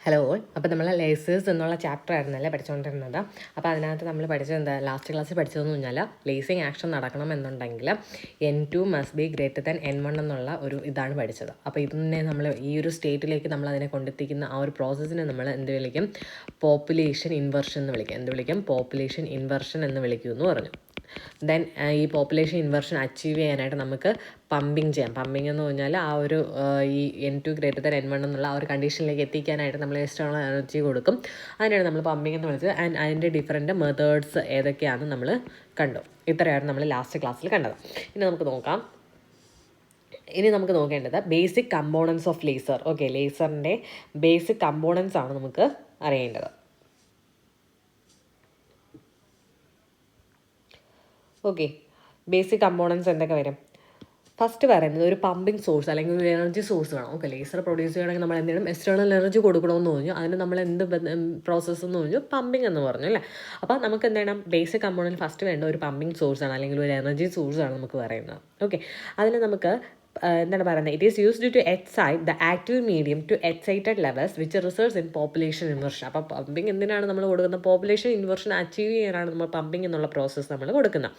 Hello. അപ്പോൾ നമ്മൾ ലേസേഴ്സ് എന്നുള്ള ചാപ്റ്റർ ആയിരുന്നല്ലേ പഠിച്ചുകൊണ്ടിരുന്നത്. അപ്പോൾ അതിനകത്ത് നമ്മൾ പഠിച്ചത് എന്താ, ലാസ്റ്റ് ക്ലാസ്സിൽ പഠിച്ചതെന്ന് പറഞ്ഞാൽ ലേസിങ് ആക്ഷൻ നടക്കണം എന്നുണ്ടെങ്കിൽ N2 must be greater than N1 എന്നുള്ള ഒരു ഇതാണ് പഠിച്ചത്. അപ്പോൾ ഇതിനെ നമ്മൾ ഈ ഒരു സ്റ്റേറ്റിലേക്ക് നമ്മൾ അതിനെ കൊണ്ടെത്തിക്കുന്ന ആ ഒരു പ്രോസസ്സിനെ നമ്മൾ എന്ത് വിളിക്കും? പോപ്പുലേഷൻ ഇൻവെർഷൻ എന്ന് വിളിക്കും. എന്ത് വിളിക്കും? പോപ്പുലേഷൻ ഇൻവെർഷൻ എന്ന് വിളിക്കുമെന്ന് പറഞ്ഞു. ദെൻ ഈ പോപ്പുലേഷൻ ഇൻവെർഷൻ അച്ചീവ് ചെയ്യാനായിട്ട് നമുക്ക് പമ്പിങ് ചെയ്യാം. പമ്പിങ് എന്ന് പറഞ്ഞാൽ ആ ഒരു ഈ N2 ഗ്രേറ്റർ ദാൻ N1 എന്നുള്ള ആ ഒരു കണ്ടീഷനിലേക്ക് എത്തിക്കാനായിട്ട് നമ്മൾ എക്സ്റ്റേണൽ എനർജി കൊടുക്കും. അതിനാണ് നമ്മൾ പമ്പിങ് എന്ന് വിളിച്ചത്. ആൻഡ് അതിൻ്റെ ഡിഫറൻറ്റ് മെത്തേഡ്സ് ഏതൊക്കെയാണെന്ന് നമ്മൾ കണ്ടു. ഇത്രയാണ് നമ്മൾ ലാസ്റ്റ് ക്ലാസ്സിൽ കണ്ടത്. ഇനി നമുക്ക് നോക്കേണ്ടത് basic components of laser. Okay, ലേസറിൻ്റെ ബേസിക് കമ്പോണൻസ് ആണ് നമുക്ക് അറിയേണ്ടത്. ഓക്കെ, ബേസിക് കമ്പോണൻസ് എന്തൊക്കെ വരും? ഫസ്റ്റ് പറയുന്നത് ഒരു പമ്പിങ് സോഴ്സ് അല്ലെങ്കിൽ ഒരു എനർജി സോഴ്സ് വേണം. ഓക്കെ, ലേസർ പ്രൊഡ്യൂസ് ചെയ്യണമെങ്കിൽ നമ്മൾ എന്തെങ്കിലും എക്സ്റ്റേണൽ എനർജി കൊടുക്കണമെന്ന് പറഞ്ഞു. അതിന് നമ്മൾ എന്ത് പ്രോസസ്സ് എന്ന് പറഞ്ഞു? പമ്പിങ് എന്ന് പറഞ്ഞു അല്ലേ. അപ്പോൾ നമുക്ക് എന്ത് ചെയ്യണം? ബേസിക് കമ്പോണൻറ്റ് ഫസ്റ്റ് വേണ്ട ഒരു പമ്പിങ് സോഴ്സാണ് അല്ലെങ്കിൽ ഒരു എനർജി സോഴ്സാണ് നമുക്ക് പറയുന്നത്. ഓക്കെ, അതിന് നമുക്ക് എന്താണ് പറയുന്നത്? It is used to excite the active medium to excited levels which results in population inversion. അപ്പോൾ പമ്പിങ് എന്തിനാണ് നമ്മൾ കൊടുക്കുന്നത്? പോപ്പുലേഷൻ ഇൻവെർഷൻ അച്ചീവ് ചെയ്യാനാണ് നമ്മൾ പമ്പിങ് എന്നുള്ള പ്രോസസ്സ് നമ്മൾ കൊടുക്കുന്നത്.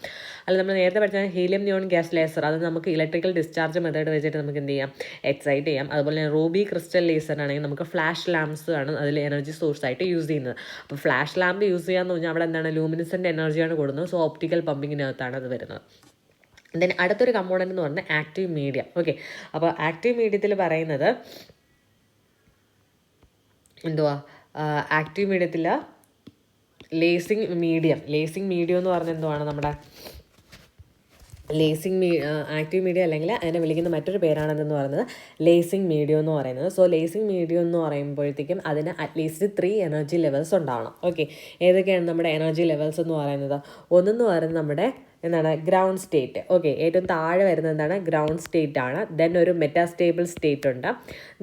അല്ല, നമ്മൾ നേരത്തെ പഠിച്ച ഹീലിയം നിയോൺ ഗ്യാസ് ലേസർ, അത് നമുക്ക് ഇലക്ട്രിക്കൽ ഡിസ്ചാർജ് മെത്തേഡ് വെച്ചിട്ട് നമുക്ക് എന്ത് ചെയ്യാം? എക്സൈറ്റ് ചെയ്യാം. അതുപോലെ തന്നെ റൂബി ക്രിസ്റ്റൽ ലേസറാണെങ്കിൽ നമുക്ക് ഫ്ലാഷ് ലാംപ്സ് ആണ് അതിൽ എനർജി സോഴ്സ് ആയിട്ട് യൂസ് ചെയ്യുന്നത്. അപ്പോൾ ഫ്ലാഷ് ലാമ്പ് യൂസ് ചെയ്യാന്ന് പറഞ്ഞാൽ അവിടെ എന്താണ്? ലൂമിനിസെൻ്റ് എനർജിയാണ് കൊടുക്കുന്നത്. സോ ഓപ്റ്റിക്കൽ പമ്പിങ്ങിനകത്താണ് അത് വരുന്നത്. ദെൻ അടുത്തൊരു കമ്പോണൻ്റ് എന്ന് പറഞ്ഞാൽ ആക്റ്റീവ് മീഡിയ. ഓക്കെ, അപ്പോൾ ആക്റ്റീവ് മീഡിയത്തിൽ പറയുന്നത് എന്തുവാ? ആക്റ്റീവ് മീഡിയത്തിൽ ലേസിങ് മീഡിയം എന്ന് പറഞ്ഞാൽ എന്തുവാണ്? നമ്മുടെ ആക്റ്റീവ് മീഡിയം അല്ലെങ്കിൽ അതിനെ വിളിക്കുന്ന മറ്റൊരു പേരാണെന്ന് പറയുന്നത് ലേസിങ് മീഡിയം എന്ന് പറയുന്നത്. സോ ലേസിങ് മീഡിയം എന്ന് പറയുമ്പോഴത്തേക്കും അതിന് അറ്റ്ലീസ്റ്റ് 3 എനർജി ലെവൽസ് ഉണ്ടാവണം. ഓക്കെ, ഏതൊക്കെയാണ് നമ്മുടെ എനർജി ലെവൽസ് എന്ന് പറയുന്നത്? ഒന്നെന്ന് പറയുന്നത് നമ്മുടെ എന്താണ്? Ground state. ഓക്കെ, ഏറ്റവും താഴെ വരുന്നത് എന്താണ്? ഗ്രൗണ്ട് സ്റ്റേറ്റ് ആണ്. ദെൻ ഒരു മെറ്റാസ്റ്റേബിൾ സ്റ്റേറ്റ് ഉണ്ട്.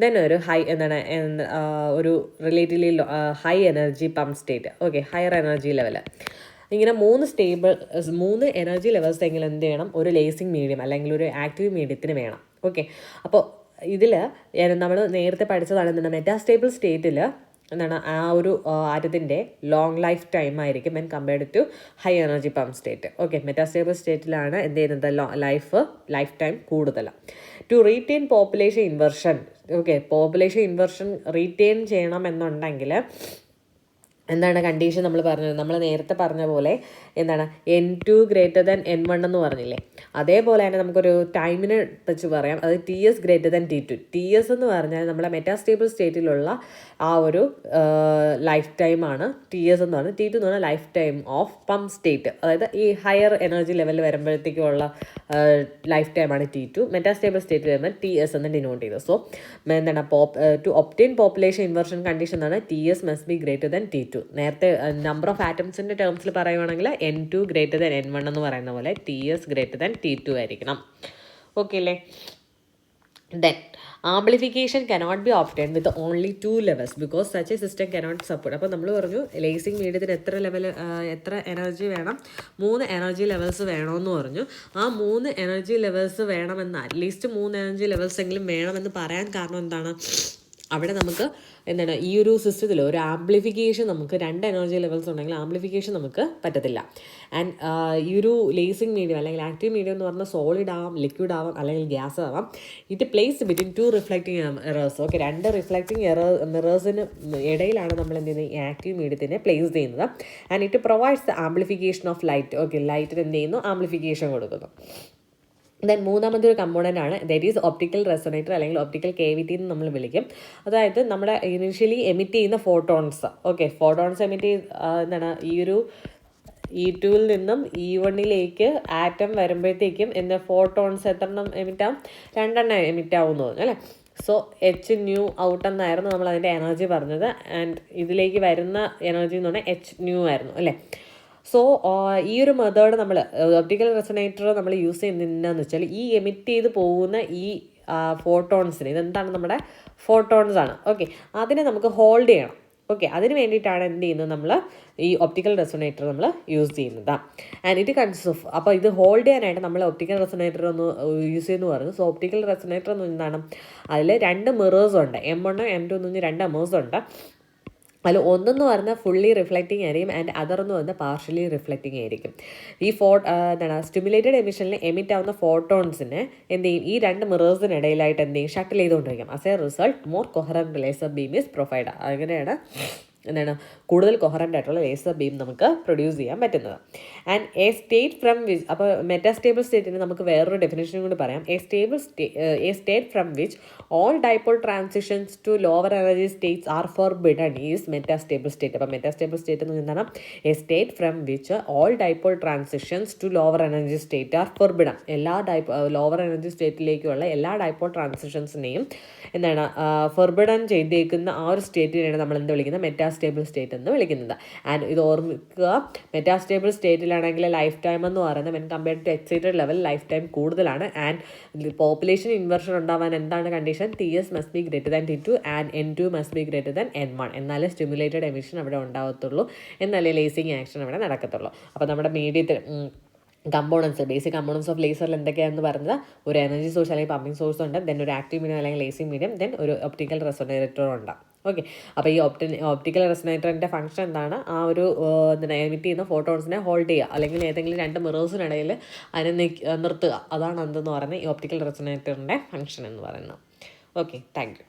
ദെൻ ഒരു ഒരു relatively high energy pump state. Okay, higher energy level. ഇങ്ങനെ 3 എനർജി ലെവൽസ് എങ്കിലും എന്ത് ചെയ്യണം? ഒരു ലേസിങ് മീഡിയം അല്ലെങ്കിൽ ഒരു ആക്റ്റീവ് മീഡിയത്തിന് വേണം. ഓക്കെ, അപ്പോൾ ഇതിൽ നമ്മൾ നേരത്തെ പഠിച്ചതാണ് എന്താണ്? മെറ്റാസ്റ്റേബിൾ സ്റ്റേറ്റിൽ എന്താണ്? ആ ഒരു ആറ്റത്തിൻ്റെ ലോങ് ലൈഫ് ടൈം ആയിരിക്കും when compared to high energy pump state. Okay, metastable സ്റ്റേറ്റിലാണ് എന്ത് ചെയ്യുന്നത്? ലൈഫ് ടൈം കൂടുതൽ. To retain population inversion. Okay, population inversion retain ചെയ്യണമെന്നുണ്ടെങ്കിൽ എന്താണ് കണ്ടീഷൻ നമ്മൾ പറഞ്ഞത്? നമ്മൾ നേരത്തെ പറഞ്ഞ പോലെ എന്താണ്? N2 ഗ്രേറ്റർ ദാൻ N1 എന്ന് പറഞ്ഞില്ലേ? അതേപോലെ തന്നെ നമുക്കൊരു ടൈമിനെ വെച്ച് പറയാം. അത് TS greater than T2. TS എന്ന് പറഞ്ഞാൽ നമ്മളെ മെറ്റാസ്റ്റേബിൾ സ്റ്റേറ്റിലുള്ള ആ ഒരു ലൈഫ് ടൈമാണ് TS എന്ന് പറഞ്ഞാൽ. T2 എന്ന് പറഞ്ഞാൽ life time of pump state. അതായത് ഈ ഹയർ എനർജി ലെവലിൽ വരുമ്പോഴത്തേക്കുള്ള ലൈഫ് ടൈമാണ് T2. മെറ്റാസ്റ്റേബിൾ സ്റ്റേറ്റിൽ വരുമ്പോൾ TS എന്ന് ഡിനോട്ട് ചെയ്തു. സോ എന്താണ്? To obtain population inversion condition എന്നാണ് TS must be greater than T2. നേരത്തെ നമ്പർ ഓഫ് ആറ്റംസിൻ്റെ ടേംസിൽ പറയുവാണെങ്കിൽ N2 ഗ്രേറ്റർ ദാൻ N1 എന്ന് പറയുന്ന പോലെ TS ഗ്രേറ്റർ ദാൻ T2 ആയിരിക്കണം. ഓക്കെ അല്ലേ? Then amplification cannot be obtain with only 2 levels because such a system cannot support. അപ്പോൾ നമ്മൾ പറഞ്ഞു ലേസിങ് മീഡിയത്തിന് എത്ര എനർജി വേണം? 3 എനർജി ലെവൽസ് വേണമെന്ന് പറഞ്ഞു. ആ 3 എനർജി ലെവൽസ് വേണമെന്ന്, അറ്റ്ലീസ്റ്റ് 3 എനർജി ലെവൽസ് എങ്കിലും വേണമെന്ന് പറയാൻ കാരണം എന്താണ്? അവിടെ നമുക്ക് എന്താണ്? ഈ ഒരു സിസ്റ്റത്തിൽ ഒരു ആംപ്ലിഫിക്കേഷൻ, നമുക്ക് 2 എനർജി ലെവൽസ് ഉണ്ടെങ്കിൽ ആംപ്ലിഫിക്കേഷൻ നമുക്ക് പറ്റത്തില്ല. ആൻഡ് ഈ ഒരു ലേസിങ് മീഡിയം അല്ലെങ്കിൽ ആക്റ്റീവ് മീഡിയം എന്ന് പറഞ്ഞാൽ സോളിഡ് ആവാം, ലിക്വിഡ് ആവാം, അല്ലെങ്കിൽ ഗ്യാസ് ആവാം. It place between 2 reflecting mirrors. Okay, 2 reflecting മിറേഴ്സിന് ഇടയിലാണ് നമ്മൾ എന്ത് ചെയ്യുന്നത്? ഈ ആക്റ്റീവ് മീഡിയത്തിനെ പ്ലേസ് ചെയ്യുന്നത്. And it provides the amplification of light. Okay, ലൈറ്റിന് എന്ത് ചെയ്യുന്നു? ആംപ്ലിഫിക്കേഷൻ കൊടുക്കുന്നു. ദെൻ മൂന്നാമത്തെ ഒരു കമ്പോണൻ്റ് ആണ് ദാറ്റ് ഈസ് ഒപ്റ്റിക്കൽ റെസൊനേറ്റർ അല്ലെങ്കിൽ ഒപ്റ്റിക്കൽ കേവിറ്റി എന്ന് നമ്മൾ വിളിക്കും. അതായത് നമ്മുടെ ഇനിഷ്യലി എമിറ്റ് ചെയ്യുന്ന ഫോട്ടോൺസ്. ഓക്കെ, ഫോട്ടോൺസ് എമിറ്റ് എന്താണ്? ഈ ഒരു E2 നിന്നും E1 ആറ്റം വരുമ്പോഴത്തേക്കും എന്താ ഫോട്ടോൺസ് എത്രണ്ണം എമിറ്റ് ആവും? 2 എമിറ്റ് ആവും എന്ന് പറഞ്ഞു അല്ലേ? സോ Hν ഔട്ട് എന്നായിരുന്നു നമ്മൾ അതിൻ്റെ എനർജി പറഞ്ഞത്. ആൻഡ് ഇതിലേക്ക് വരുന്ന എനർജി എന്ന് പറഞ്ഞാൽ Hν ആയിരുന്നു അല്ലേ? സോ ഈ ഒരു മെത്തേഡ് നമ്മൾ ഒപ്റ്റിക്കൽ റെസൊനേറ്റർ നമ്മൾ യൂസ് ചെയ്യുന്നതെന്ന് വെച്ചാൽ ഈ എമിറ്റ് ചെയ്ത് പോകുന്ന ഈ ഫോട്ടോൺസിന്, ഇതെന്താണ്? നമ്മുടെ ഫോട്ടോൺസ് ആണ്. ഓക്കെ, അതിനെ നമുക്ക് ഹോൾഡ് ചെയ്യണം. ഓക്കെ, അതിന് വേണ്ടിയിട്ടാണ് എന്ത് ചെയ്യുന്നത്, നമ്മൾ ഈ ഒപ്റ്റിക്കൽ റെസൊണേറ്റർ നമ്മൾ യൂസ് ചെയ്യുന്നത്. ആൻഡ് ഇറ്റ് കൺസിസ്റ്റ് ഓഫ്, അപ്പോൾ ഇത് ഹോൾഡ് ചെയ്യാനായിട്ട് നമ്മൾ ഒപ്റ്റിക്കൽ റെസൊണേറ്റർ ഒന്ന് യൂസ് ചെയ്യുന്നു പറഞ്ഞു. സോ ഒപ്റ്റിക്കൽ റെസൊണേറ്റർ എന്ന് എന്താണ്, അതിൽ 2 മിറേഴ്സ് ഉണ്ട്, M1 M2 എന്ന് പറഞ്ഞ് 2 മിറേഴ്സ് ഉണ്ട്. അതിൽ ഒന്നെന്ന് പറഞ്ഞാൽ ഫുള്ളി റിഫ്ലക്റ്റിംഗ് ആയിരിക്കും ആൻഡ് അതർ എന്ന് പറഞ്ഞാൽ പാർഷ്യലി റിഫ്ലക്റ്റിംഗ് ആയിരിക്കും. ഈ എന്താണ് സ്റ്റിമുലേറ്റഡ് എമിഷനിൽ എമിറ്റ് ആവുന്ന ഫോട്ടോൺസിനെ എന്ത് ചെയ്യും, ഈ 2 മിറേഴ്സിനിടയിലായിട്ട് എന്ത് ചെയ്യും, ഷട്ടിൽ ചെയ്തുകൊണ്ടിരിക്കും. As A result more coherent laser beam is provide. അങ്ങനെയാണ് എന്താണ് കൂടുതൽ കൊഹറൻ്റ് ആയിട്ടുള്ള ലേസർ ബീം നമുക്ക് പ്രൊഡ്യൂസ് ചെയ്യാൻ പറ്റുന്നത്. And a state from which, അപ്പോൾ മെറ്റാസ്റ്റേബിൾ സ്റ്റേറ്റിന് നമുക്ക് വേറൊരു ഡെഫിനേഷൻ കൂടി പറയാം. A state from which all dipole transitions to lower energy states are forbidden is metastable state. അപ്പോൾ മെറ്റാസ്റ്റേബിൾ സ്റ്റേറ്റ് എന്ന് എന്താണ്, a state from which all dipole transitions to lower energy state are forbidden. എല്ലാ lower energy സ്റ്റേറ്റിലേക്കുള്ള എല്ലാ dipole ട്രാൻസിഷൻസിനെയും എന്താണ് forbidden ചെയ്തേക്കുന്ന ആ ഒരു സ്റ്റേറ്റിനെയാണ് നമ്മൾ എന്ത് വിളിക്കുന്നത്, മെറ്റാസ്റ്റേബിൾ സ്റ്റേറ്റ് എന്ന് വിളിക്കുന്നത്. ആൻഡ് ഇത് ഓർമ്മിക്കുക, മെറ്റാസ്റ്റേബിൾ സ്റ്റേറ്റിലാണെങ്കിൽ ലൈഫ് ടൈം എന്ന് പറയുന്നത് when compared to excited level life time കൂടുതലാണ്. ആൻഡ് പോപ്പുലേഷൻ ഇൻവെർഷൻ ഉണ്ടാവാൻ എന്താണ് condition, TS must be greater than T2 and N2 must be greater than N1. എന്നാലേ സ്റ്റിമുലേറ്റഡ് എമിഷൻ അവിടെ ഉണ്ടാകത്തുള്ളൂ, എന്നാലേ ലേസിങ് ആക്ഷൻ അവിടെ നടക്കത്തുള്ളൂ. അപ്പോൾ നമ്മുടെ മീഡിയത്തിൽ കമ്പോണൻസ്, ബേസിക് കമ്പോണൻസ് ഓഫ് ലേസറിൽ എന്തൊക്കെയാണെന്ന് പറയുന്നത്, ഒരു എനർജി സോഴ്സ് അല്ലെങ്കിൽ പമ്പിംഗ് സോഴ്സ് ഉണ്ട്, ദെൻ ഒരു ആക്റ്റീവ് മീഡിയം അല്ലെങ്കിൽ ലേസിംഗ് മീഡിയം, ദെൻ ഒരു ഒപ്റ്റിക്കൽ റെസൊണേറ്റർ ഉണ്ട്. ഓക്കെ, അപ്പോൾ ഈ ഒപ്റ്റിക്കൽ റെസൊണേറ്ററിൻ്റെ ഫംഗ്ഷൻ എന്താണ്, ആ ഒരു എമിറ്റ് ചെയ്യുന്ന ഫോട്ടോൺസിനെ ഹോൾഡ് ചെയ്യുക, അല്ലെങ്കിൽ ഏതെങ്കിലും 2 മിറേഴ്സിനിടയിൽ അതിനെ നിർത്തുക. അതാണ് എന്തെന്ന് പറയുന്നത് ഈ ഒപ്റ്റിക്കൽ റെസൊണേറ്ററിൻ്റെ ഫംഗ്ഷൻ എന്ന് പറയുന്നത്. Okay, thank you.